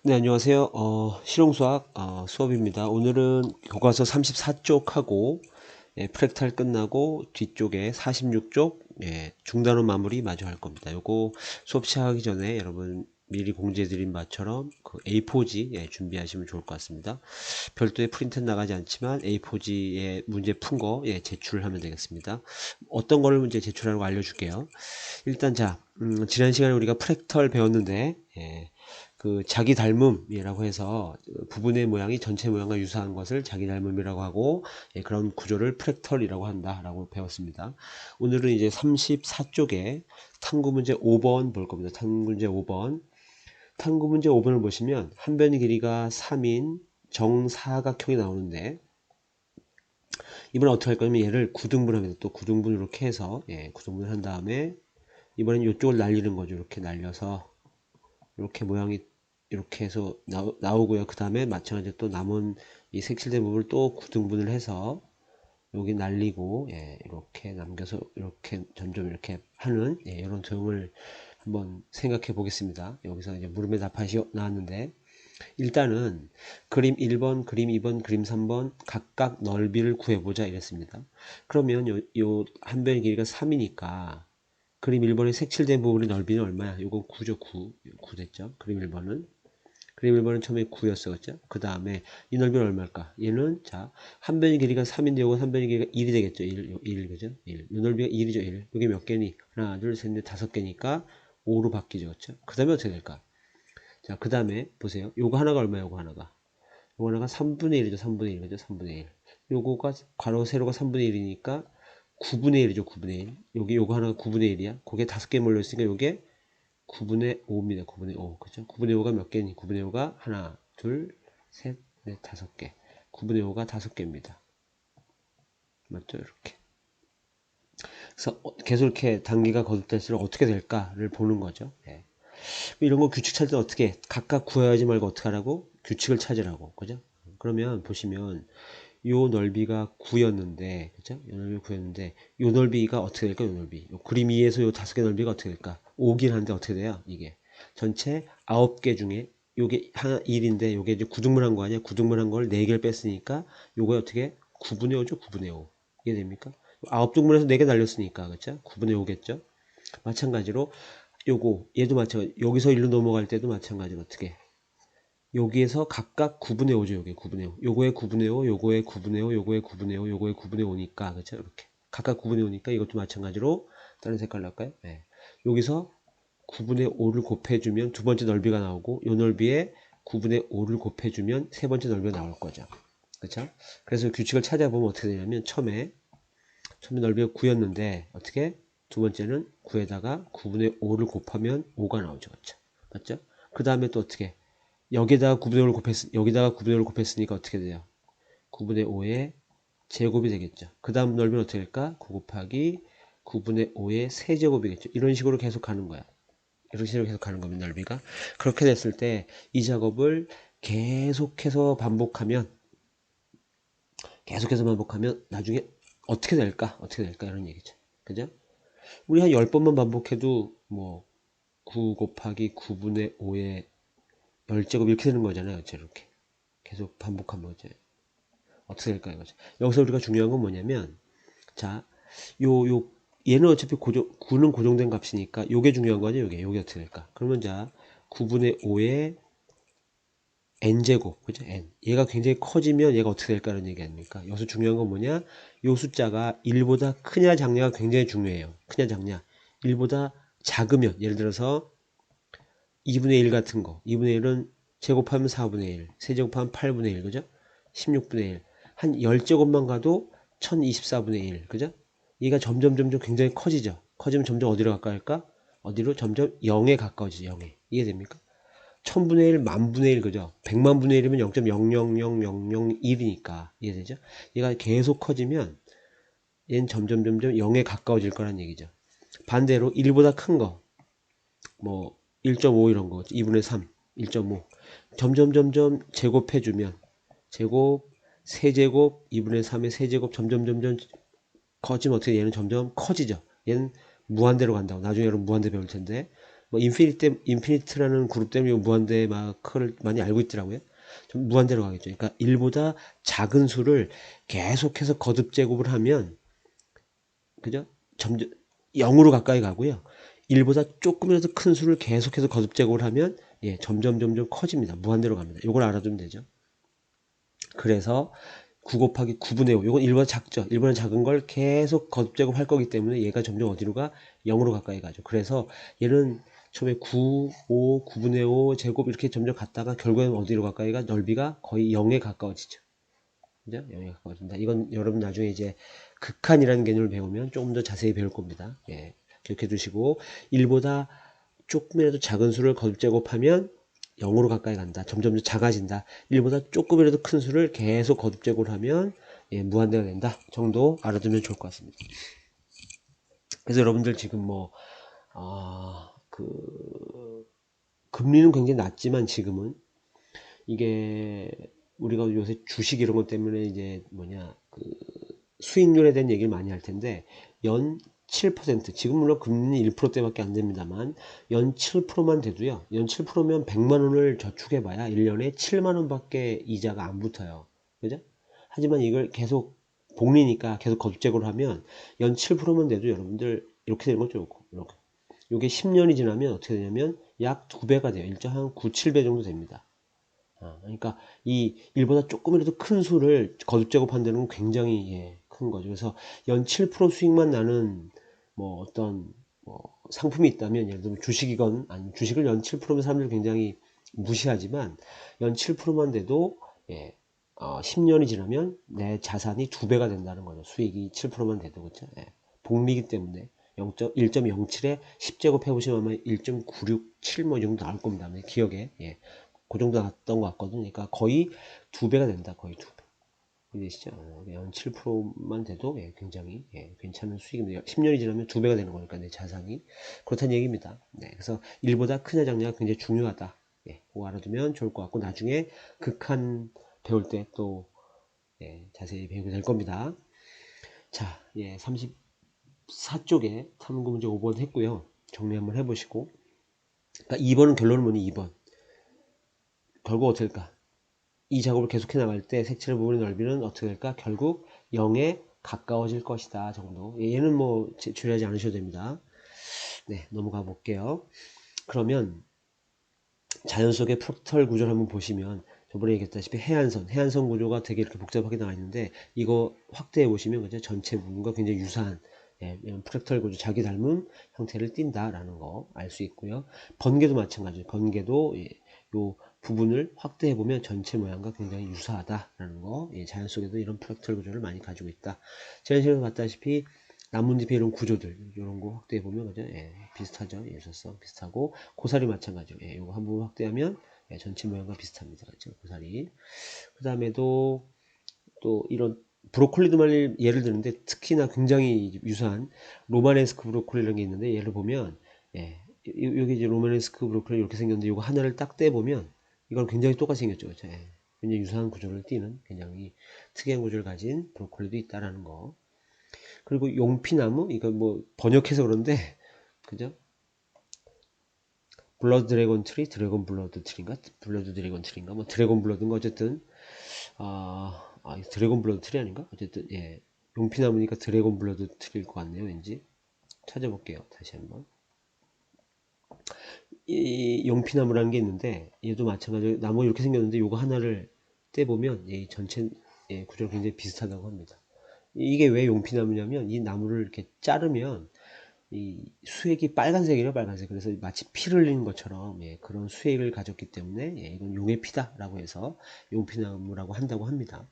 네, 안녕하세요. 실용수학 수업입니다. 오늘은 교과서 34쪽하고 프랙탈 끝나고 뒤쪽에 46쪽 중단원 마무리 마저 할 겁니다. 요거 수업 시작하기 전에 여러분 미리 공지해드린 바처럼 그 A4지 준비하시면 좋을 것 같습니다. 별도의 프린트는 나가지 않지만 A4지에 문제 푼 거 제출하면 되겠습니다. 어떤 거를 문제 제출하는 거 알려줄게요. 일단 지난 시간에 우리가 프랙탈 배웠는데 그 자기 닮음이라고 해서 부분의 모양이 전체 모양과 유사한 것을 자기 닮음이라고 하고 그런 구조를 프랙털이라고 한다라고 배웠습니다. 오늘은 이제 34쪽에 탐구 문제 5번 볼 겁니다. 탐구 문제 5번. 탐구 문제 5번을 보시면 한 변의 길이가 3인 정사각형이 나오는데 이번에 어떻게 할 거냐면 얘를 구등분합니다. 또 구등분 이렇게 해서 구등분을 한 다음에 이번엔 이쪽을 날리는 거죠. 이렇게 날려서 이렇게 모양이 이렇게 해서 나오고요. 그 다음에 마찬가지로 또 남은 이 색칠된 부분을 또 구등분을 해서 여기 날리고 이렇게 남겨서 이렇게 점점 이렇게 하는 이런 도형을 한번 생각해 보겠습니다. 여기서 이제 물음의 답안이 나왔는데 일단은 그림 1번, 그림 2번, 그림 3번 각각 넓이를 구해보자 이랬습니다. 그러면 요 한 변의 길이가 3이니까 그림 1번의 색칠된 부분의 넓이는 얼마야? 요건 9죠. 9 됐죠. 그림 1번은. 그림 1번은 처음에 9였어. 그죠? 그 다음에 이 넓이는 얼마일까? 얘는 한 변의 길이가 3인데 요거 한 변의 길이가 1이 되겠죠. 1, 그죠? 1. 이 넓이가 1이죠. 1. 이게 몇 개니? 하나, 둘, 셋, 넷, 다섯 개니까 5로 바뀌죠. 그죠? 그 다음에 어떻게 될까? 자, 그 다음에 보세요. 요거 하나가 얼마야? 요거 하나가. 요거 하나가 3분의 1이죠. 3분의 1. 그죠? 3분의 1. 요거가 괄호 세로가 3분의 1이니까 9분의 1이죠. 9분의 1. 요거 하나가 9분의 1이야. 거기에 5개 몰려있으니까 요게 9분의 5입니다. 9분의 5. 그죠? 9분의 5가 몇 개니? 9분의 5가 하나, 둘, 셋, 넷, 다섯 개. 9분의 5가 다섯 개입니다. 맞죠? 이렇게. 그래서 계속 이렇게 단계가 거듭될수록 어떻게 될까를 보는 거죠. 이런 거 규칙 찾을 때 어떻게 각각 구해야지 말고 어떻게 하라고? 규칙을 찾으라고. 그죠? 그러면 보시면 요 넓이가 9였는데, 그죠? 요 넓이 9였는데, 요 넓이가 어떻게 될까? 요 넓이. 요 그림 2에서 요 5개 넓이가 어떻게 될까? 5긴 한데 어떻게 돼요? 이게. 전체 9개 중에 요게 하나 1인데 요게 이제 구등분한 거 아니야? 구등분한 걸 4개를 뺐으니까 요거 어떻게? 9분의 5죠? 9분의 5. 이게 됩니까? 9등분해서 4개 날렸으니까, 그죠? 9분의 5겠죠? 마찬가지로 요거 얘도 마찬가지. 여기서 1로 넘어갈 때도 마찬가지로 어떻게? 여기에서 각각 9분의 5죠. 요게 9분의 5. 요거의 9분의 5, 요거의 9분의 5, 요거의 9분의 5, 요거의 9분의 5니까, 그쵸? 이렇게. 각각 9분의 5니까 이것도 마찬가지로 다른 색깔로 할까요? 여기서 9분의 5를 곱해주면 두 번째 넓이가 나오고, 요 넓이에 9분의 5를 곱해주면 세 번째 넓이가 나올 거죠. 그쵸? 그래서 규칙을 찾아보면 어떻게 되냐면, 처음에 넓이가 9였는데, 어떻게? 두 번째는 9에다가 9분의 5를 곱하면 5가 나오죠. 그쵸? 맞죠? 그 다음에 또 어떻게? 여기다가 9분의 5를 곱했으니까 어떻게 돼요? 9분의 5의 제곱이 되겠죠. 그 다음 넓이는 어떻게 될까? 9 곱하기 9분의 5의 세제곱이겠죠. 이런 식으로 계속 가는 거야. 이런 식으로 계속 가는 겁니다. 넓이가. 그렇게 됐을 때 이 작업을 계속해서 반복하면 나중에 어떻게 될까? 어떻게 될까? 이런 얘기죠. 그죠? 우리 한 10번만 반복해도 뭐 9 곱하기 9분의 5의 10제곱 이렇게 되는 거잖아요. 이렇게. 계속 반복하면 이제 어떻게 될까 이거죠. 여기서 우리가 중요한 건 뭐냐면 자, 얘는 어차피 9는 고정된 값이니까 요게 중요한 거죠. 요게 어떻게 될까? 그러면 9분의 5의 n제곱, 그죠? n. 얘가 굉장히 커지면 얘가 어떻게 될까라는 얘기 아닙니까? 여기서 중요한 건 뭐냐? 요 숫자가 1보다 크냐 작냐가 굉장히 중요해요. 크냐 작냐. 1보다 작으면 예를 들어서 2분의 1 같은 거. 2분의 1은 제곱하면 4분의 1, 세제곱하면 8분의 1, 그죠? 16분의 1. 한 10제곱만 가도 1024분의 1, 그죠? 얘가 점점 굉장히 커지죠. 커지면 점점 어디로 가까울까? 어디로? 점점 0에 가까워지죠. 0에. 이해됩니까? 1000분의 1, 만분의 1, 그죠? 100만분의 1이면 0.000001이니까. 이해되죠? 얘가 계속 커지면 얘는 점점 0에 가까워질 거란 얘기죠. 반대로 1보다 큰 거, 뭐 1.5 이런 거, 2분의 3, 1.5 점점 제곱해주면 제곱, 세제곱, 2분의 3의 세제곱 점점 커지면 어떻게 얘는 점점 커지죠. 얘는 무한대로 간다고. 나중에 여러분 무한대 배울 텐데 뭐 인피니트라는 그룹 때문에 무한대 마크를 많이 알고 있더라고요. 좀 무한대로 가겠죠. 그러니까 1보다 작은 수를 계속해서 거듭 제곱을 하면 그죠? 점점 0으로 가까이 가고요. 1보다 조금이라도 큰 수를 계속해서 거듭 제곱을 하면 점점 커집니다. 무한대로 갑니다. 이걸 알아두면 되죠. 그래서 9 곱하기 9분의 5 이건 1보다 작죠. 1보다 작은 걸 계속 거듭 제곱할 거기 때문에 얘가 점점 어디로 가? 0으로 가까이 가죠. 그래서 얘는 처음에 9, 5, 9분의 5 제곱 이렇게 점점 갔다가 결국에는 어디로 가까이 가? 넓이가 거의 0에 가까워지죠. 그죠? 0에 가까워진다. 이건 여러분 나중에 이제 극한이라는 개념을 배우면 조금 더 자세히 배울 겁니다. 기억해 두시고 1보다 조금이라도 작은 수를 거듭 제곱하면 0으로 가까이 간다. 점점 작아진다. 1보다 조금이라도 큰 수를 계속 거듭 제곱을 하면 무한대가 된다. 정도 알아두면 좋을 것 같습니다. 그래서 여러분들 지금 금리는 굉장히 낮지만 지금은 이게 우리가 요새 주식 이런 것 때문에 이제 수익률에 대한 얘기를 많이 할 텐데 연 7% 지금 물론 금리는 1%대밖에 안 됩니다만 연 7%만 돼도요. 연 7%면 100만 원을 저축해 봐야 1년에 7만 원밖에 이자가 안 붙어요. 그죠? 하지만 이걸 계속 복리니까 계속 거듭제고를 하면 연 7%만 돼도 여러분들 이렇게 되는 거죠. 이렇게. 이게 10년이 지나면 어떻게 되냐면 약 2배가 돼요. 1.9, 7배 정도 됩니다. 그러니까 이 1보다 조금이라도 큰 수를 거듭 제곱한다는 건 굉장히 큰 거죠. 그래서 연 7% 수익만 나는 어떤 상품이 있다면 예를 들면 주식이건 아니면 주식을 연 7%면 사람들이 굉장히 무시하지만 연 7%만 돼도 10년이 지나면 내 자산이 2배가 된다는 거죠. 수익이 7%만 돼도 그렇죠. 복리기 때문에 1.07에 10제곱 해보시면 아마 1.967 뭐 이 정도 나올 겁니다. 기억에 그 정도 나왔던 것 같거든요. 그러니까 거의 2배가 된다. 거의 2배. 이해되시죠? 연 7%만 돼도 굉장히 괜찮은 수익입니다. 10년이 지나면 2배가 되는 거니까 내 자산이 그렇다는 얘기입니다. 그래서 1보다 크냐 작냐가 굉장히 중요하다. 그거 알아두면 좋을 것 같고 나중에 극한 배울 때 또 자세히 배우게 될 겁니다. 자, 34쪽에 탐구 문제 5번 했고요. 정리 한번 해보시고 그러니까 2번은 결론은 뭐니? 2번 결국 어떻게 될까? 이 작업을 계속해 나갈 때 색칠 부분의 넓이는 어떻게 될까? 결국 0에 가까워질 것이다 정도. 얘는 주의하지 않으셔도 됩니다. 넘어가 볼게요. 그러면 자연 속의 프랙탈 구조를 한번 보시면 저번에 얘기했다시피 해안선 구조가 되게 이렇게 복잡하게 나와 있는데 이거 확대해 보시면 그죠? 전체 부분과 굉장히 유사한 이런 프랙탈 구조 자기 닮은 형태를 띈다라는 거 알 수 있고요. 번개도 마찬가지예요. 번개도 요 부분을 확대해 보면 전체 모양과 굉장히 유사하다라는 거. 자연 속에도 이런 프랙탈 구조를 많이 가지고 있다. 지난 시간에 봤다시피 나뭇잎의 이런 구조들 이런 거 확대해 보면 그죠? 비슷하죠. 예술성 비슷하고 고사리 마찬가지요. 이거 한 부분 확대하면 전체 모양과 비슷합니다. 그죠? 고사리. 그 다음에도 또 이런 브로콜리도 예를 드는데 특히나 굉장히 유사한 로마네스크 브로콜리라는 게 있는데 얘를 보면 여기 이제 로마네스크 브로콜리 이렇게 생겼는데 이거 하나를 딱 떼보면 이건 굉장히 똑같이 생겼죠. 그렇죠? 굉장히 유사한 구조를 띠는 굉장히 특이한 구조를 가진 브로콜리도 있다라는 거. 그리고 용피나무 이거 번역해서 그런데 그죠? 블러드 드래곤 트리, 드래곤 블러드 트리인가? 블러드 드래곤 트리인가? 드래곤 블러드인가 어쨌든 드래곤 블러드 트리 아닌가? 어쨌든 용피나무니까 드래곤 블러드 트리일 것 같네요. 왠지 찾아볼게요. 다시 한번. 이 용피나무라는 게 있는데 얘도 마찬가지로 나무 이렇게 생겼는데 요거 하나를 떼보면 이 전체 구조가 굉장히 비슷하다고 합니다. 이게 왜 용피나무냐면 이 나무를 이렇게 자르면 이 수액이 빨간색이에요. 빨간색. 그래서 마치 피를 흘리는 것처럼 그런 수액을 가졌기 때문에 이건 용의 피다라고 해서 용피나무라고 한다고 합니다.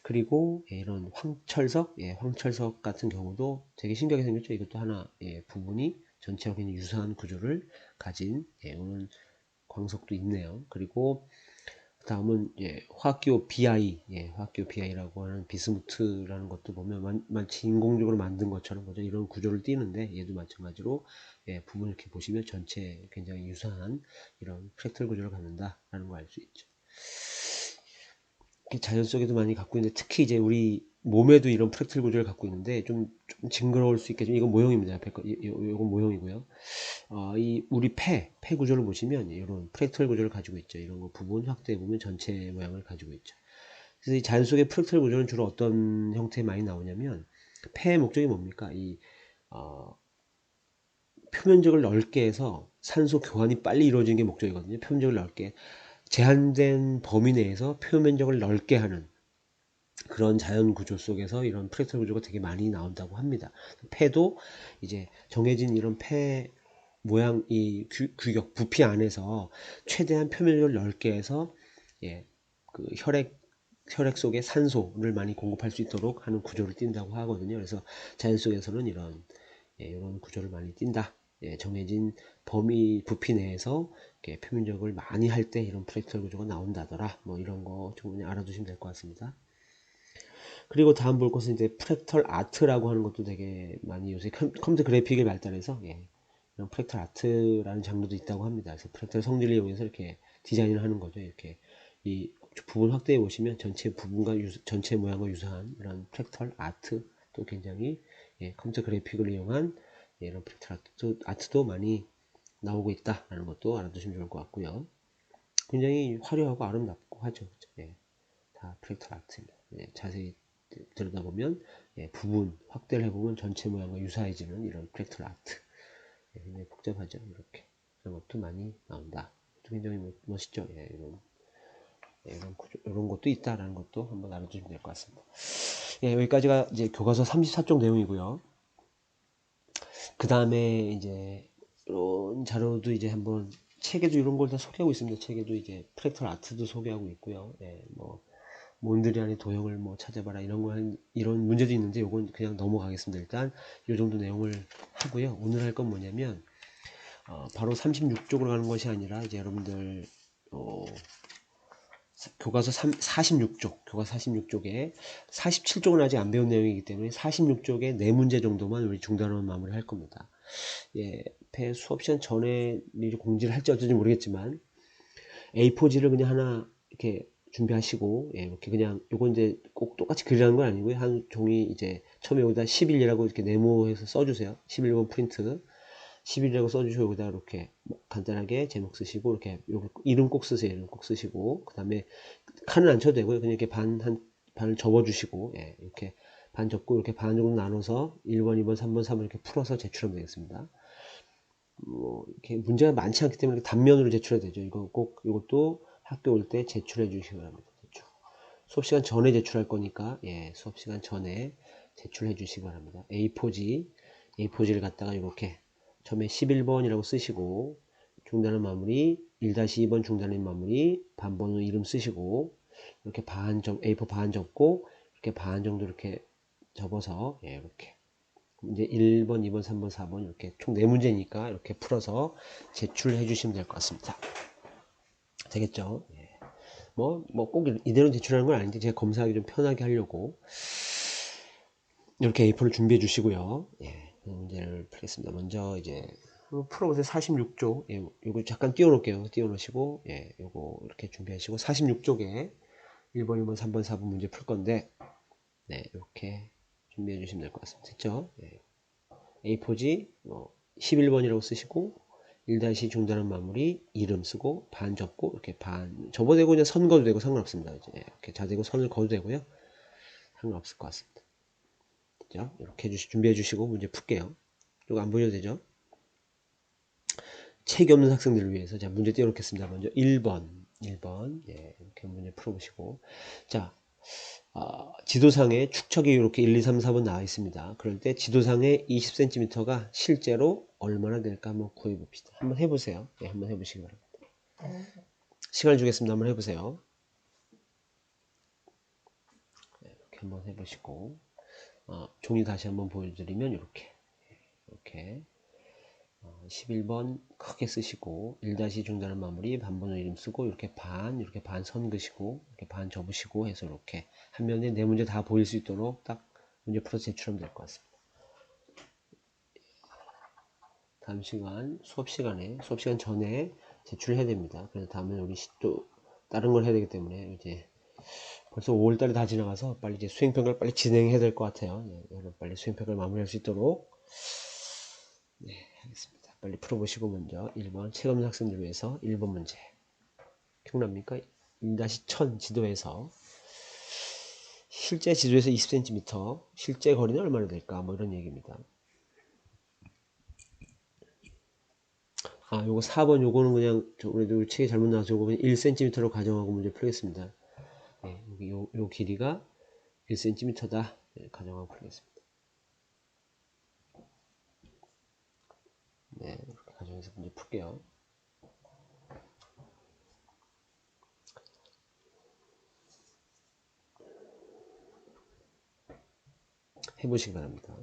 그리고 이런 황철석, 황철석 같은 경우도 되게 신기하게 생겼죠. 이것도 하나 부분이 전체와 굉장히 유사한 구조를 가진 오는 광석도 있네요. 그리고 다음은 화학기호 BI, 화학기호 BI라고 하는 비스무트라는 것도 보면 마치 인공적으로 만든 것처럼 그죠? 이런 구조를 띠는데 얘도 마찬가지로 부분 이렇게 보시면 전체 굉장히 유사한 이런 프랙탈 구조를 갖는다라는 걸 알 수 있죠. 자연 속에도 많이 갖고 있는데 특히 이제 우리 몸에도 이런 프랙탈 구조를 갖고 있는데 좀 징그러울 수 있겠지만 이건 모형입니다. 이건 모형이고요. 이 우리 폐 구조를 보시면 이런 프랙탈 구조를 가지고 있죠. 이런 거 부분 확대해 보면 전체 모양을 가지고 있죠. 그래서 이 자연 속의 프랙탈 구조는 주로 어떤 형태에 많이 나오냐면 폐의 목적이 뭡니까? 이 표면적을 넓게 해서 산소 교환이 빨리 이루어지는 게 목적이거든요. 표면적을 넓게 제한된 범위 내에서 표면적을 넓게 하는 그런 자연 구조 속에서 이런 프랙탈 구조가 되게 많이 나온다고 합니다. 폐도 이제 정해진 이런 폐 모양 이 규격 부피 안에서 최대한 표면적을 넓게 해서 그 혈액 속에 산소를 많이 공급할 수 있도록 하는 구조를 띈다고 하거든요. 그래서 자연 속에서는 이런 구조를 많이 띈다. 정해진 범위 부피 내에서 표면적을 많이 할 때 이런 프랙탈 구조가 나온다더라. 뭐 이런 거 좀 그냥 알아두시면 될 것 같습니다. 그리고 다음 볼 것은 이제 프랙탈 아트라고 하는 것도 되게 많이 요새 컴퓨터 그래픽이 발달해서 이런 프랙탈 아트라는 장르도 있다고 합니다. 그래서 프랙탈 성질을 이용해서 이렇게 디자인을 하는 거죠. 이렇게 이 부분 확대해 보시면 전체 부분과 전체 모양과 유사한 이런 프랙탈 아트도 굉장히 컴퓨터 그래픽을 이용한 이런 프랙탈 아트도 많이 나오고 있다라는 것도 알아두시면 좋을 것 같고요. 굉장히 화려하고 아름답고 하죠. 다 프랙탈 아트입니다. 자세히 들여다보면 부분 확대를 해보면 전체 모양과 유사해지는 이런 프랙탈 아트 굉장히 복잡하죠. 이렇게 그런 것도 많이 나온다. 굉장히 멋있죠. 이런 것도 있다라는 것도 한번 알아주시면 될 것 같습니다. 여기까지가 이제 교과서 34쪽 내용이고요. 그 다음에 이제 이런 자료도 이제 한번 책에도 이런 걸 다 소개하고 있습니다. 책에도 이제 프랙탈 아트도 소개하고 있고요. 뭐 몬드리안의 도형을 뭐 찾아봐라 이런 문제도 있는데 요건 그냥 넘어가겠습니다. 일단 요 정도 내용을 하고요. 오늘 할 건 뭐냐면 바로 36쪽으로 가는 것이 아니라 이제 여러분들 교과서 46쪽, 교과서 46쪽에 47쪽은 아직 안 배운 내용이기 때문에 46쪽에 4문제 정도만 우리 중단으로 마무리할 겁니다. 수업 시간 전에 미리 공지를 할지 어쩔지 모르겠지만 A4지를 그냥 하나 이렇게 준비하시고 이렇게 그냥 요건 이제 꼭 똑같이 그리라는 건 아니고요. 한 종이 이제 처음에 여기다 10일이라고 이렇게 네모해서 써주세요. 11번 프린트 10일이라고 써주시고 여기다 이렇게 간단하게 제목 쓰시고 이렇게 이름 꼭 쓰세요. 이름 꼭 쓰시고 그 다음에 칸은 안 쳐도 되고요. 그냥 이렇게 반을 접어주시고 이렇게 반 접고 이렇게 반 정도 나눠서 1번, 2번, 3번, 4번 이렇게 풀어서 제출하면 되겠습니다. 이렇게 문제가 많지 않기 때문에 단면으로 제출해야 되죠. 이것도 학교 올 때 제출해 주시기 바랍니다. 수업 시간 전에 제출할 거니까 수업 시간 전에 제출해 주시기 바랍니다. A4지를 갖다가 이렇게 처음에 11번이라고 쓰시고 중단은 마무리 1-2번 중단의 마무리 반번호 이름 쓰시고 이렇게 A4 반 접고 이렇게 반 정도 이렇게 접어서 이렇게 이제 1번, 2번, 3번, 4번 이렇게 총 4문제니까 이렇게 풀어서 제출해 주시면 될 것 같습니다. 되겠죠? 뭐 꼭 이대로 제출하는 건 아닌데 제가 검사하기 좀 편하게 하려고 이렇게 A4를 준비해 주시고요. 문제를 풀겠습니다. 먼저 이제 풀어보세요. 46쪽. 요거 잠깐 띄워놓을게요. 띄워놓으시고 요거 이렇게 준비하시고 46쪽에 1번, 2번, 3번, 4번 문제 풀 건데 이렇게 준비해 주시면 될 것 같습니다. 됐죠? A4지 11번이라고 쓰시고 1- 중단한 마무리 이름 쓰고 반 접고 이렇게 반 접어대고 그냥 선 그어도 되고 상관없습니다. 이제 이렇게 자대고 선을 그어도 되고요. 상관없을 것 같습니다. 그죠? 이렇게 준비해 주시고 문제 풀게요. 이거 안 보셔도 되죠? 책이 없는 학생들을 위해서 자 문제 띄워놓겠습니다. 먼저 1번 이렇게 문제 풀어보시고 자 지도상에 축척이 이렇게 1, 2, 3, 4번 나와 있습니다. 그럴 때 지도상에 20cm가 실제로 얼마나 될까 한번 구해 봅시다. 한번 해보세요. 한번 해보시기 바랍니다. 시간을 주겠습니다. 한번 해보세요. 이렇게 한번 해보시고 종이 다시 한번 보여드리면 이렇게 11번 크게 쓰시고 1- 중단한 마무리 반번호 이름 쓰고 이렇게 반 선 그시고 이렇게 반 접으시고 해서 이렇게 한 면에 4문제 다 보일 수 있도록 딱 문제 풀어서 제출하면 될 것 같습니다. 다음 시간 수업 시간 전에 제출해야 됩니다. 그래서 다음에 우리 또 다른 걸 해야 되기 때문에 이제 벌써 5월달이 다 지나가서 빨리 이제 수행평가를 빨리 진행해야 될 것 같아요. 네, 여러분 빨리 수행평가를 마무리할 수 있도록 네, 하겠습니다. 빨리 풀어보시고 먼저 1번 체험자 학생들 위해서 1번 문제 기억납니까? 1-1000 지도에서 실제 지도에서 20cm 실제 거리는 얼마나 될까? 뭐 이런 얘기입니다. 요거 4번 요거는 그냥 우리도 책에 잘못 나와서 요거 그냥 1cm로 가정하고 문제 풀겠습니다. 네, 여기 요 길이가 1cm다. 네, 가정하고 풀겠습니다. 네, 이렇게 가정해서 문제 풀게요. 해보시기 바랍니다.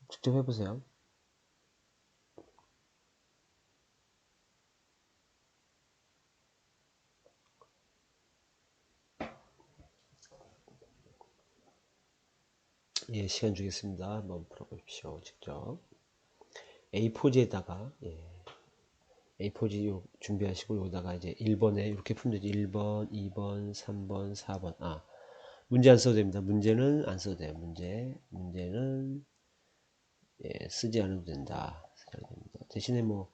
직접 해보세요. 예, 시간 주겠습니다. 한번 풀어보십시오. 직접. A4지에다가, A4지 준비하시고, 여기다가 이제 1번에 이렇게 풀면 되지. 1번, 2번, 3번, 4번. 문제 안 써도 됩니다. 문제는 안 써도 돼요. 문제는, 쓰지 않아도 된다. 쓰지 않아도 됩니다. 대신에 뭐,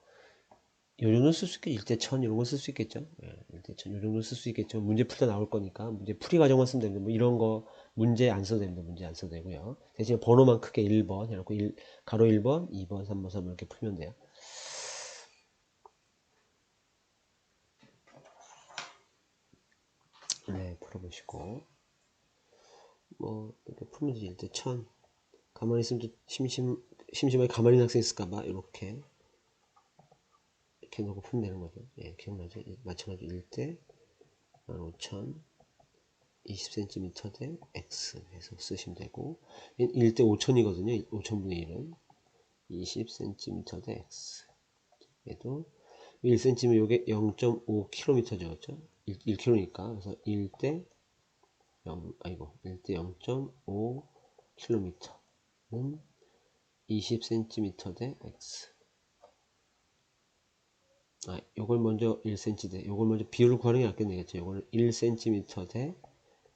요 정도 쓸 수 있겠죠. 1대 1000 이런 거 쓸 수 있겠죠. 1대 1000 요 정도 쓸 수 있겠죠. 문제 풀다 나올 거니까 문제 풀이 과정만 쓰면 됩니다. 뭐 이런 거 문제 안 써도 됩니다. 문제 안 써도 되고요. 대신에 번호만 크게 1번 해놓고 가로 1번, 2번, 3번, 4번 이렇게 풀면 돼요. 네, 풀어보시고 뭐 이렇게 풀면 되지. 1대 1000 가만히 있으면 또 심심하게 가만히 있는 학생 있을까봐 이렇게 놓고 풀면 되는 거죠. 예, 기억나죠? 마찬가지로 1대 15000 20cm 대 x 해서 쓰시면 되고 1대 5000이거든요. 5000분의 1은 20cm 대 x 얘도 1cm 요게 0.5km죠. 그렇죠? 1km니까 그래서 1대 0.5km는 20cm 대 x 요걸 먼저 1cm 대 요걸 먼저 비율을 구하는 게 낫겠네요. 요거는 1cm 대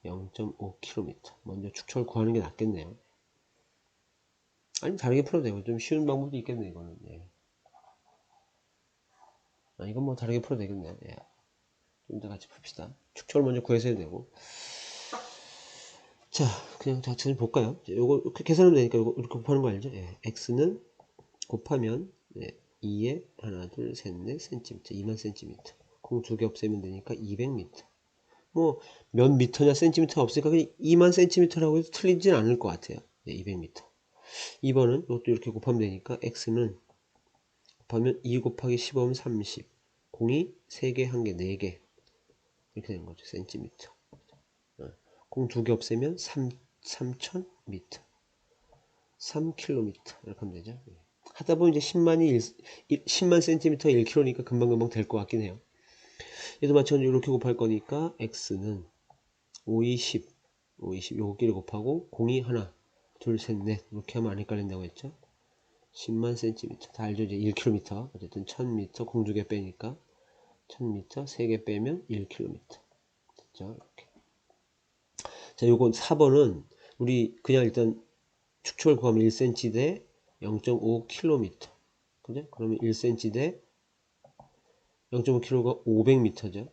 0.5km 먼저 축척을 구하는 게 낫겠네요. 아니 다르게 풀어도 되고 좀 쉬운 방법도 있겠네 이거는. 이건 뭐 다르게 풀어도 되겠네. 좀 더 같이 풉시다. 축척을 먼저 구해서 해야 되고. 자 그냥 자체를 볼까요? 요거 이렇게 계산하면 되니까 요거 이렇게 곱하는 거 알죠? x는 곱하면 2에 하나 둘 셋 넷 cm 2만 cm 공 두 개 없애면 되니까 200m 뭐 몇 미터냐 센티미터 없으니까 그냥 2만 cm라고 해도 틀리진 않을 것 같아요. 200m 2번은 이것도 이렇게 곱하면 되니까 x는 곱하면 2 곱하기 15면 30 공이 3개 1개 4개 이렇게 되는 거죠. 센티미터 공 두 개 없애면 3000m 3km 이렇게 하면 되죠. 하다 보면 이제 10만 센티미터 1km니까 금방금방 될 것 같긴 해요. 얘도 마찬가지로 이렇게 곱할 거니까 x는 5, 20 요거끼리 곱하고 공이 하나 둘 셋 넷 이렇게 하면 안 헷갈린다고 했죠. 10만 센티미터 다 알죠. 이제 1km 어쨌든 1000m 공 두 개 빼니까 1000m 3개 빼면 1km 됐죠. 이렇게. 자 요건 4번은 우리 그냥 일단 축척을 구하면 1cm 대 0.5km 그죠? 그러면 1cm 대 0.5km가 500m죠.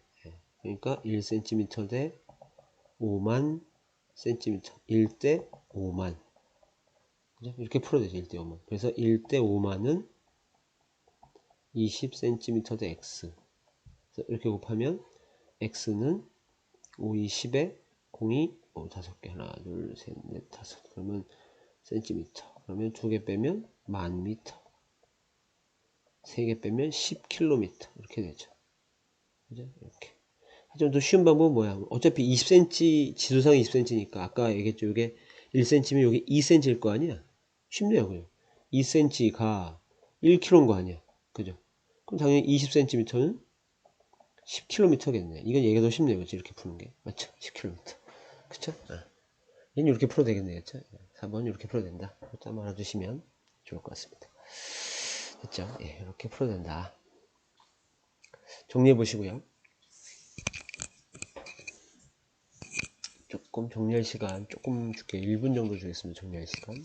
그러니까 1cm 대 5만 cm 1대 5만 그죠? 이렇게 풀어야 되죠. 1대 5만 그래서 1대 5만은 20cm 대 x 그래서 이렇게 곱하면 x는 5, 20에 0이 5개 하나 둘 셋 넷 다섯 그러면 센티미터 그러면 두 개 빼면 만 미터 3개 빼면 10km 이렇게 되죠. 그죠? 이렇게. 하지만 또 쉬운 방법은 뭐야? 어차피 20cm 지도상 20cm니까 아까 얘기했죠. 이게 1cm면 여기 2cm일 거 아니야? 쉽네요. 그냥 2cm가 1km인 거 아니야? 그죠? 그럼 당연히 20cm는 10km겠네. 이건 얘기가 더 쉽네요. 그치? 이렇게 푸는 게. 맞죠? 10km. 그쵸? 얘는 이렇게 풀어도 되겠네요. 그쵸? 4번 이렇게 풀어도 된다. 일단 알아두시면 좋을 것 같습니다. 됐죠? 이렇게 풀어도 된다. 정리해 보시고요. 조금 정리할 시간 조금 줄게요. 1분 정도 주겠습니다. 정리할 시간.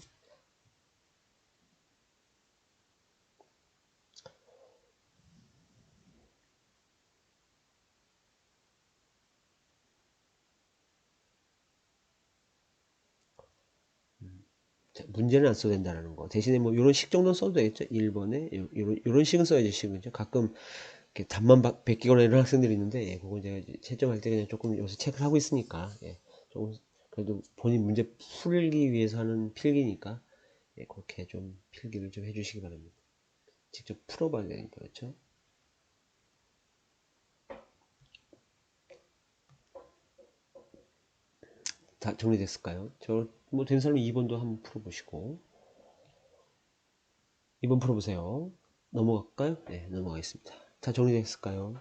자, 문제는 안 써도 된다는 거. 대신에 뭐 이런 식 정도는 써도 되겠죠. 1번에 이런 식은 써야지. 식은죠. 가끔 이렇게 답만 베끼거나 이런 학생들이 있는데, 예, 그거 제가 채점할 때 그냥 조금 요새 체크를 하고 있으니까, 예, 조금 그래도 본인 문제 풀기 위해서 하는 필기니까, 예, 그렇게 좀 필기를 좀 해주시기 바랍니다. 직접 풀어봐야 되니까. 그렇죠? 다 정리됐을까요? 저 뭐 된 사람이 2번도 한번 풀어보시고. 2번 풀어보세요. 넘어갈까요? 네, 넘어가겠습니다. 다 정리됐을까요?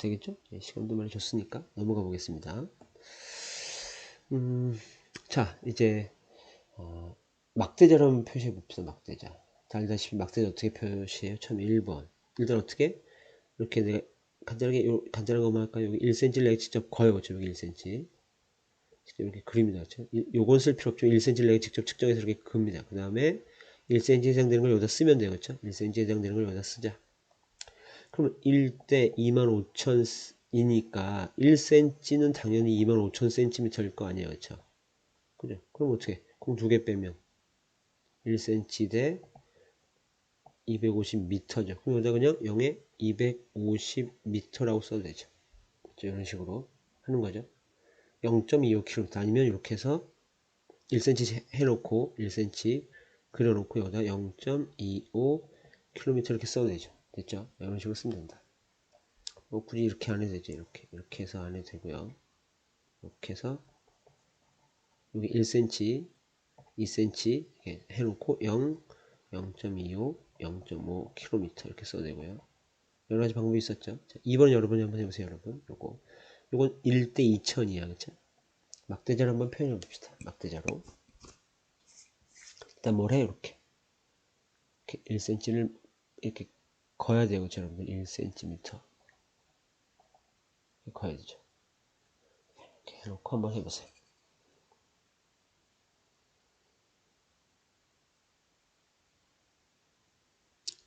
되겠죠? 네, 시간도 많이 줬으니까 넘어가 보겠습니다. 자, 이제 막대자를 한번 표시해 봅시다. 막대자. 자, 알다시피 막대자 어떻게 표시해요? 처음 1번. 일단 어떻게? 이렇게 내가 간단한 것만 할까요? 여기 1cm를 내가 직접 그어보죠. 여기 1cm. 직접 이렇게 그립니다. 그렇죠? 요건 쓸 필요 없죠. 1cm를 내가 직접 측정해서 이렇게 그립니다. 그 다음에 1cm 해당되는 걸 여기다 쓰면 돼요. 그렇죠? 1cm 해당되는 걸 여기다 쓰자. 그러면 1대 25,000이니까 1cm는 당연히 25,000cm일 거 아니에요. 그렇죠? 그죠? 그럼 어떻게? 공 두 개 빼면 1cm 대 250m죠. 그럼 여기다 그냥 0에 250m라고 써도 되죠. 이런 식으로 하는 거죠. 0.25km 아니면 이렇게 해서 1cm 해놓고 1cm 그려놓고 여기다 0.25km 이렇게 써도 되죠. 됐죠? 이런 식으로 쓰면 된다. 뭐 굳이 이렇게 안 해도 되죠. 이렇게 해서 안 해도 되고요. 이렇게 해서 여기 1cm 2cm 이렇게 해놓고 0.25 0.5km 이렇게 써도 되고요. 여러 가지 방법이 있었죠. 자, 2번 여러분이 한번 해보세요. 여러분 요건 1대 2000이야. 그쵸? 막대자로 한번 표현해 봅시다. 막대자로 일단 뭘 해? 이렇게 1cm를 이렇게 거야 되고 그쵸? 여러분 1cm 거야 되죠. 이렇게 해놓고 한번 해보세요.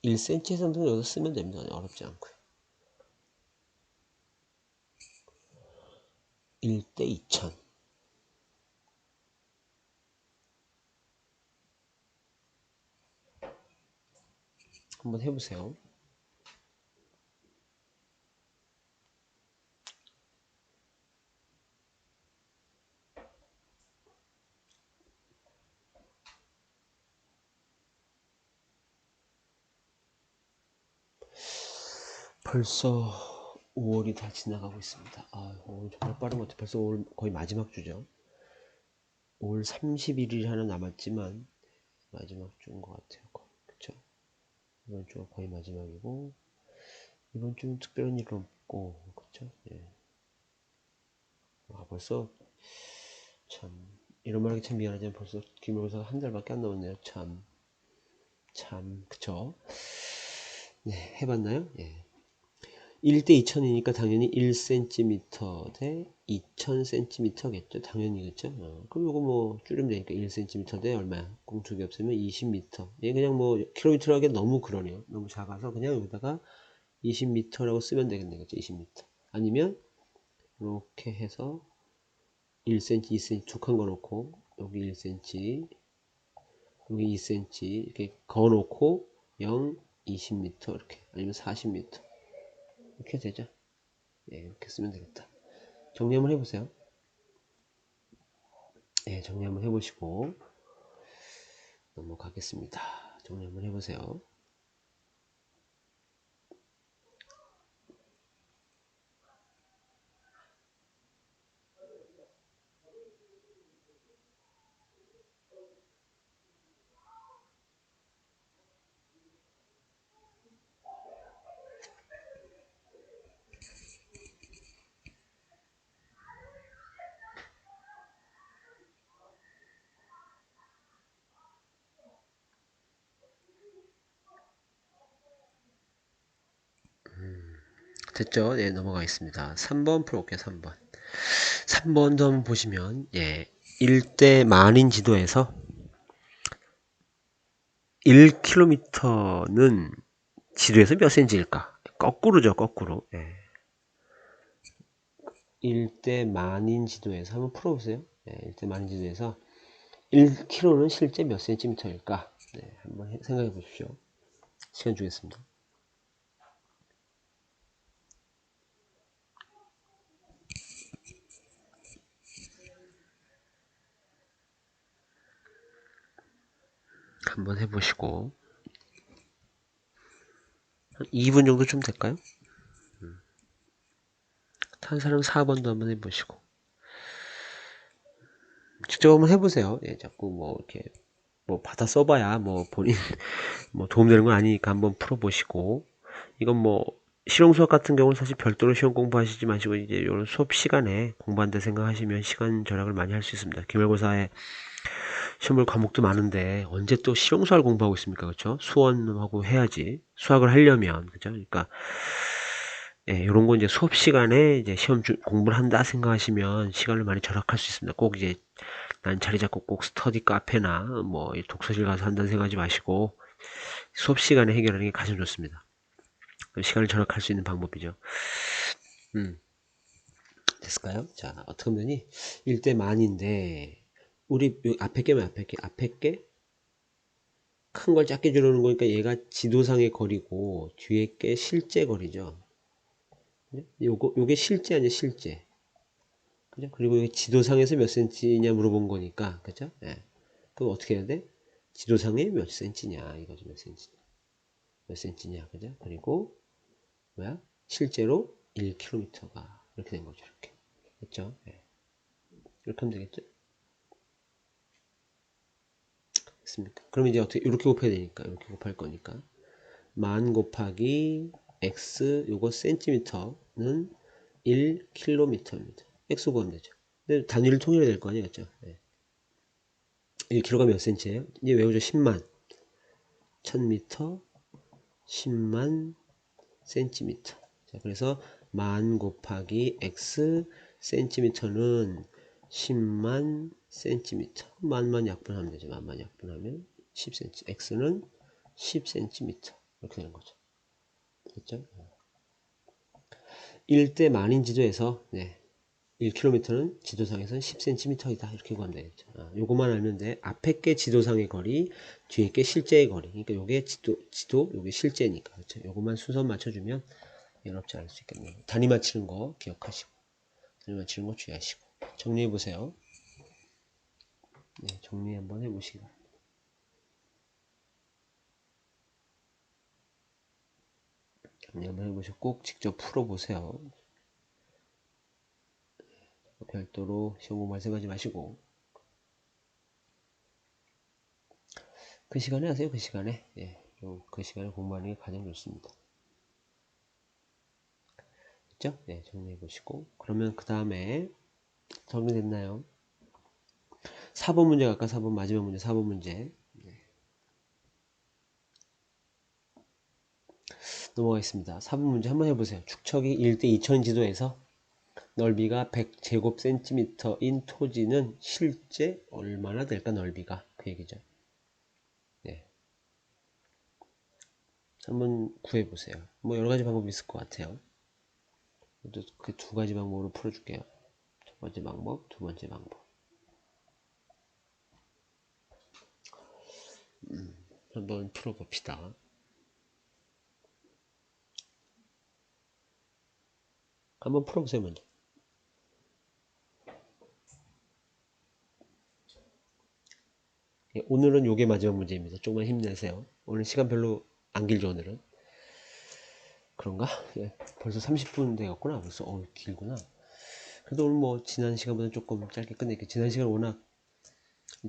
1cm 정도는 여기서 쓰면 됩니다. 어렵지 않고요. 1대 2000 한번 해보세요. 벌써 5월이 다 지나가고 있습니다. 아, 오늘 정말 빠른 것 같아요. 벌써 5월 거의 마지막 주죠. 5월 31일이 하나 남았지만 마지막 주인 것 같아요. 그쵸? 이번 주가 거의 마지막이고 이번 주는 특별한 일은 없고 그쵸? 예. 아, 벌써 참 이런 말하기 참 미안하지만 벌써 기말고사 한 달밖에 안 남았네요. 참 그쵸? 네, 해봤나요? 예. 1대 2000이니까 당연히 1cm 대 2000cm겠죠. 당연히 그죠. 그럼 이거 뭐 줄이면 되니까 1cm 대 얼마야? 공 두 개 없으면 20m. 얘 그냥 뭐 킬로미터로 하기엔 너무 그러네요. 너무 작아서 그냥 여기다가 20m라고 쓰면 되겠네. 그죠? 20m. 아니면 이렇게 해서 1cm, 2cm 두 칸 거놓고 여기 1cm, 여기 2cm 이렇게 거놓고 0, 20m 이렇게 아니면 40m 이렇게 되죠. 예, 이렇게 쓰면 되겠다. 정리 한번 해보세요. 예, 정리 한번 해보시고 넘어가겠습니다. 정리 한번 해보세요. 됐죠? 네, 넘어가겠습니다. 3번 풀어볼게요. 3번. 3번도 한번 보시면, 예, 1대 만인 지도에서 1km는 지도에서 몇 cm일까? 거꾸로죠, 거꾸로. 예. 1대 만인 지도에서 한번 풀어보세요. 예, 1대 만인 지도에서 1km는 실제 몇 cm일까? 네, 한번 생각해 보십시오. 시간 주겠습니다. 한번 해보시고 한 2분 정도 좀 될까요? 다른 사람 4번도 한번 해보시고 직접 한번 해보세요. 예, 자꾸 뭐 이렇게 뭐 받아 써봐야 뭐 본인 뭐 도움되는 건 아니니까 한번 풀어보시고 이건 뭐 실용 수학 같은 경우는 사실 별도로 시험 공부하시지 마시고 이제 이런 수업 시간에 공부한다 생각하시면 시간 절약을 많이 할 수 있습니다. 기말고사에 시험 볼 과목도 많은데 언제 또 실용 수학을 공부하고 있습니까? 그렇죠? 수원하고 해야지 수학을 하려면 그죠? 그러니까 예, 이런 거 이제 수업 시간에 이제 공부를 한다 생각하시면 시간을 많이 절약할 수 있습니다. 꼭 이제 난 자리 잡고 꼭 스터디 카페나 뭐 독서실 가서 한다는 생각하지 마시고 수업 시간에 해결하는 게 가장 좋습니다. 시간을 절약할 수 있는 방법이죠. 됐을까요? 자, 어떻게 하면 되니? 1대 만인데 우리 앞에 게면 앞에 게 큰 걸 작게 줄여놓은 거니까 얘가 지도상의 거리고 뒤에 게 실제 거리죠. 요게 실제 아니야 실제. 그죠? 그리고 여기 지도상에서 몇 센치냐 물어본 거니까 그죠? 예. 그럼 어떻게 해야 돼? 지도상에 몇 센치냐 이거죠. 몇 센치냐 그죠? 그리고 뭐야? 실제로 1km가 이렇게 된 거죠. 이렇게 됐죠? 예. 이렇게 하면 되겠죠? 됐습니까? 그럼 이제 어떻게 이렇게 곱해야 되니까 이렇게 곱할 거니까 만 곱하기 x 요거 센티미터는 1km입니다. x 구하면 되죠. 근데 단위를 통일해야 될 거 아니에요, 그죠? 네. 1kg가 몇 cm예요? 이제 외우죠. 10만 1000m 10만 cm. 자, 그래서 만 곱하기 x 센티미터는 10만 cm. 만만 약분하면 되죠. 만만 약분하면 10cm. x는 10cm. 이렇게 되는 거죠. 됐죠? 1대 만인 지도에서 네, 1km는 지도상에서는 10cm이다. 이렇게 구하면 되겠죠. 요거만 알면 돼. 앞에 게 지도상의 거리, 뒤에 게 실제의 거리. 그러니까 요게 지도, 요게 실제니까. 그렇죠? 요거만 순서 맞춰주면 어렵지 않을 수 있겠네요. 단위 맞추는 거 기억하시고, 단위 맞추는 거 주의하시고. 정리해 보세요. 네, 정리 한번 해보시기 바랍니다. 정리 한번 해보시고 꼭 직접 풀어보세요. 별도로 시험 공부할 생각하지 마시고 그 시간에 하세요. 그 시간에 그 시간에 공부하는 게 가장 좋습니다. 됐죠? 네, 정리해 보시고 그러면 그 다음에 정리됐나요? 4번 문제 갈까? 4번 마지막 문제 4번 문제 넘어가겠습니다. 4번 문제 한번 해보세요. 축척이 1대 2000 지도에서 넓이가 100제곱센티미터인 토지는 실제 얼마나 될까? 넓이가 그 얘기죠. 네. 한번 구해보세요. 뭐 여러가지 방법이 있을 것 같아요. 그 두 가지 방법으로 풀어줄게요. 첫 번째 방법, 두 번째 방법. 한번 풀어봅시다. 한번 풀어보세요 먼저. 오늘은 요게 마지막 문제입니다. 조금만 힘내세요. 오늘 시간 별로 안 길죠 오늘은. 그런가? 예, 벌써 30분 되었구나. 벌써 길구나. 그래도 오늘 뭐 지난 시간보다 조금 짧게 끝낼게요. 지난 시간 워낙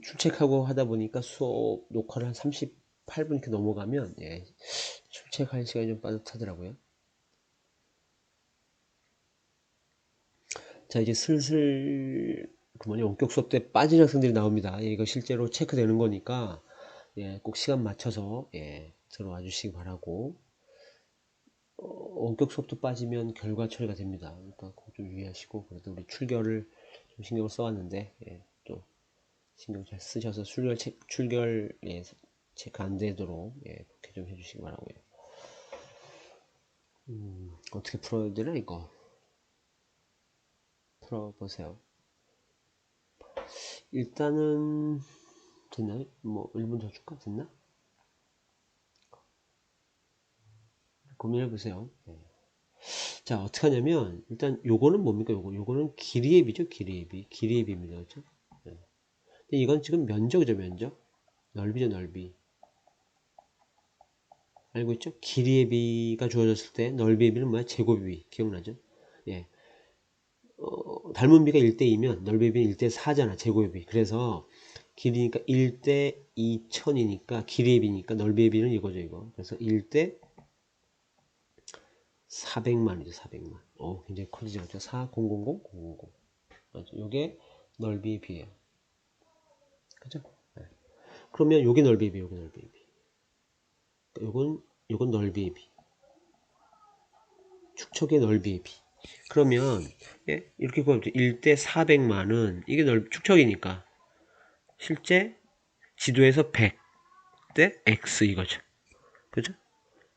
출첵하고 하다 보니까 수업 녹화를 한 38분 이렇게 넘어가면 출첵할 시간이 좀 빠듯하더라고요. 자, 이제 슬슬 원격 수업 때 빠진 학생들이 나옵니다. 이거 실제로 체크되는 거니까 꼭 시간 맞춰서 들어와 주시기 바라고 원격 수업도 빠지면 결과 처리가 됩니다. 그러니까 그거 좀 유의하시고, 그래도 우리 출결을 좀 신경을 써왔는데, 예, 또 신경 잘 쓰셔서 출결 예, 체크 안 되도록 예, 그렇게 좀 해주시기 바라고요. 어떻게 풀어야 되나 이거 풀어보세요. 일단은 됐나요? 뭐 1분 더 줄까? 됐나? 고민해보세요. 네. 자, 어떻게 하냐면 일단 요거는 뭡니까? 요거는 길이앱이죠. 길이앱입니다. 그렇죠? 네. 근데 이건 지금 면적이죠. 면적. 넓이죠. 넓이. 알고 있죠? 길이의 비가 주어졌을 때 넓이의 비는 뭐야? 제곱의 비. 기억나죠? 예. 닮은 비가 1대2면 넓이의 비는 1대4잖아. 제곱의 비. 그래서 길이니까 1대2000이니까 길이의 비니까 넓이의 비는 이거죠. 이거. 그래서 1대 400만이죠. 400만. 굉장히 커지죠. 그렇죠? 4000 000. 맞죠? 요게 넓이의 비예요. 그죠? 네. 그러면 요게 넓이의 비, 요게 넓이의 비. 요건 넓이의 비. 축척의 넓이의 비. 그러면 예? 이렇게 구하면 1대 400만은 이게 축척이니까 실제 지도에서 100대 x 이거죠. 그죠?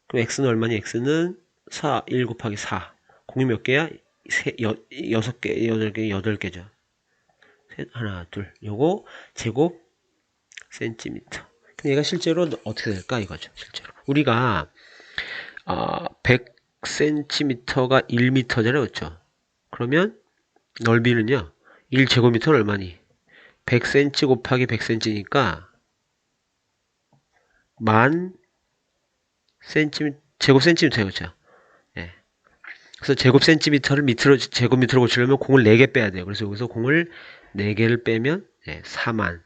그럼 x는 얼마니? x는 4, 1 곱하기 4. 공이 몇 개야? 6개, 8개, 8개죠. 셋, 하나, 둘. 요거 제곱 센티미터. 근데 얘가 실제로 어떻게 될까 이거죠. 실제로. 우리가 100cm가 1m잖아요. 그렇죠? 그러면 넓이는요. 1제곱미터는 얼마니? 100cm 곱하기 100cm니까 10,000cm 제곱 센티미터예요. 그렇죠? 예. 그래서 제곱 센티미터를 제곱미터로 고치려면 공을 4개 빼야 돼요. 그래서 여기서 공을 4개를 빼면 4만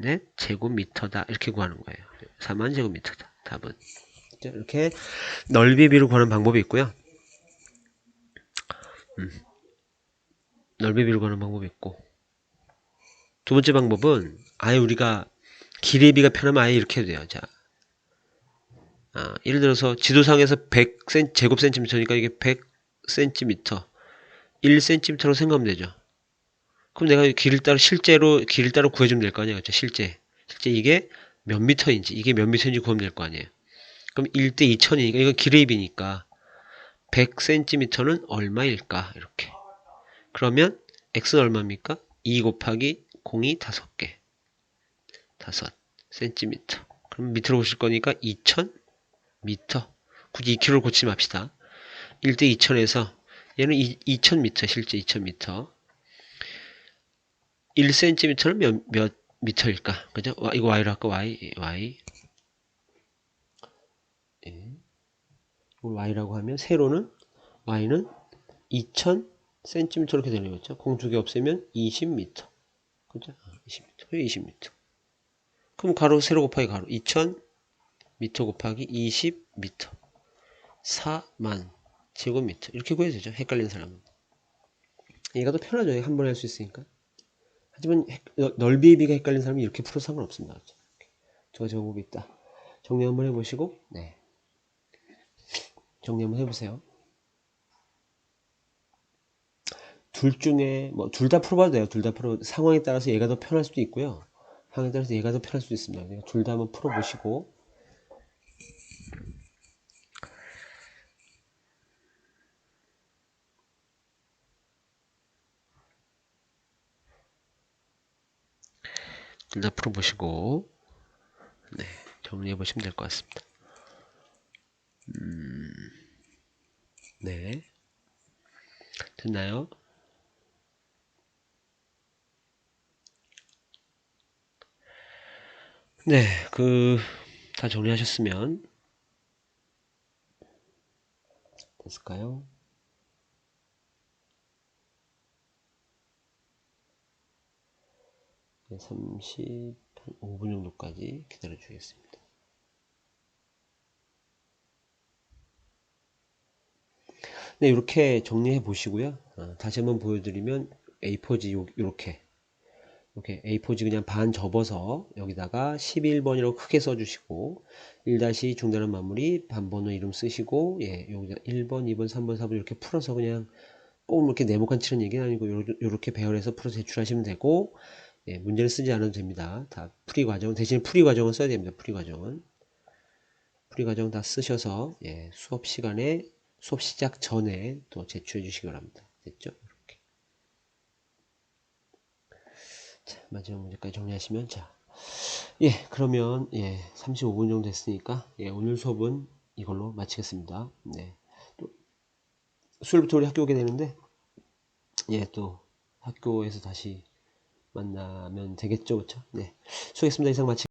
넷 제곱미터다. 이렇게 구하는 거예요. 4만 제곱미터다. 답은. 이렇게 넓이 비를 구하는 방법이 있고요. 넓이 비를 구하는 방법이 있고, 두 번째 방법은 아예 우리가 길이의 비가 편하면 아예 이렇게 해도 돼요. 자, 예를 들어서 지도상에서 100 제곱센티미터니까 이게 100cm 1cm로 생각하면 되죠. 그럼 내가 실제로 길을 따로 구해주면 될 거 아니에요. 그렇죠? 실제 이게 몇 미터인지, 이게 몇 미터인지 구하면 될 거 아니에요. 그럼 1대 2000이니까 이건 길의 비니까 100cm는 얼마일까? 이렇게. 그러면 x는 얼마입니까? 2 곱하기 0이 5개. 5cm. 그럼 밑으로 오실 거니까 2000m. 굳이 2km를 고치지 맙시다. 1대 2000에서 얘는 2000m, 실제 2000m. 1cm는 몇 미터일까? 그죠? 이거 y로 할까? y. 예. 이걸 y라고 하면 세로는 y는 2000cm 이렇게 되는 거죠. 공 두 개 없애면 20m. 그죠? 20m. 왜 20m? 그럼 가로 세로 곱하기 가로 2000m 곱하기 20m 4만 제곱미터 이렇게 구해야 되죠. 헷갈리는 사람은. 얘가 더 편하죠. 한 번에 할 수 있으니까. 하지만 넓이의 비가 헷갈리는 사람은 이렇게 풀어도 상관없습니다. 저 제곱이 있다. 정리 한번 해보시고 네. 정리 한번 해보세요. 둘 중에 뭐 둘 다 풀어봐도 돼요. 둘 다 상황에 따라서 얘가 더 편할 수도 있고요. 상황에 따라서 얘가 더 편할 수도 있습니다. 둘 다 한번 풀어보시고 둘 다 풀어보시고 네, 정리해 보시면 될 것 같습니다. 네, 됐나요? 네, 다 정리하셨으면 됐을까요? 네, 35분 정도까지 기다려 주겠습니다. 네, 이렇게 정리해 보시고요. 다시 한번 보여드리면 A4지 이렇게 이렇게 A4지 그냥 반 접어서 여기다가 11번이라고 크게 써주시고 1- 중단원 마무리 반번호 이름 쓰시고 예, 여기다 1번, 2번, 3번, 4번 이렇게 풀어서 그냥 꼭 이렇게 네모칸 치는 얘기는 아니고 이렇게 배열해서 풀어서 제출하시면 되고 예, 문제를 쓰지 않아도 됩니다. 다 풀이 과정 대신 풀이 과정은 써야 됩니다. 풀이 과정 다 쓰셔서 예, 수업 시간에 수업 시작 전에 또 제출해 주시기 바랍니다. 됐죠? 이렇게. 자, 마지막 문제까지 정리하시면 자, 예, 그러면 예, 35분 정도 됐으니까 예, 오늘 수업은 이걸로 마치겠습니다. 네. 또 수요일부터 우리 학교 오게 되는데 예, 또 학교에서 다시 만나면 되겠죠, 그렇죠? 네, 수고했습니다. 이상 마치.